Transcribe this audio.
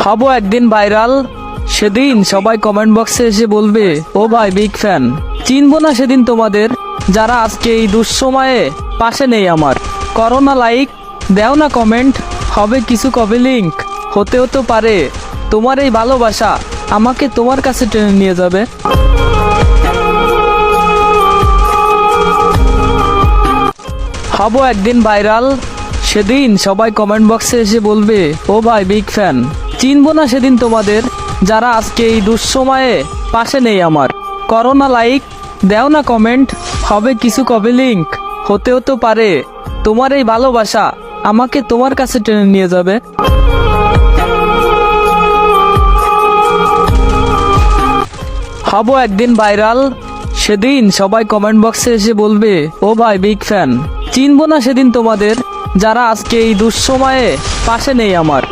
হব একদিন ভাইরাল, সেদিন সবাই কমেন্ট বক্সে এসে বলবে ও ভাই বিগ ফ্যান। চিনবো না সেদিন তোমাদের, যারা আজকে এই দুঃসময়ে পাশে নেই আমার। করো না লাইক, দেও না কমেন্ট, হবে কিছু কবে লিঙ্ক। হতেও তো পারে তোমার এই ভালোবাসা আমাকে তোমার কাছে টেনে নিয়ে যাবে। হব একদিন ভাইরাল, সেদিন সবাই কমেন্ট বক্সে এসে বলবে ও ভাই বিগ ফ্যান। চিনবো না সেদিন তোমাদের, যারা আজকে এই দুঃসময়ে পাশে নেই আমার। করো না লাইক, দেও না কমেন্ট, হবে কিছু কবে লিঙ্ক। হতেও তো পারে তোমার এই ভালোবাসা আমাকে তোমার কাছে টেনে নিয়ে যাবে। হব একদিন ভাইরাল, সেদিন সবাই কমেন্ট বক্সে এসে বলবে ও ভাই বিগ ফ্যান। চিনবো না সেদিন তোমাদের, যারা আজকে এই দুঃসময়ে পাশে নেই আমার।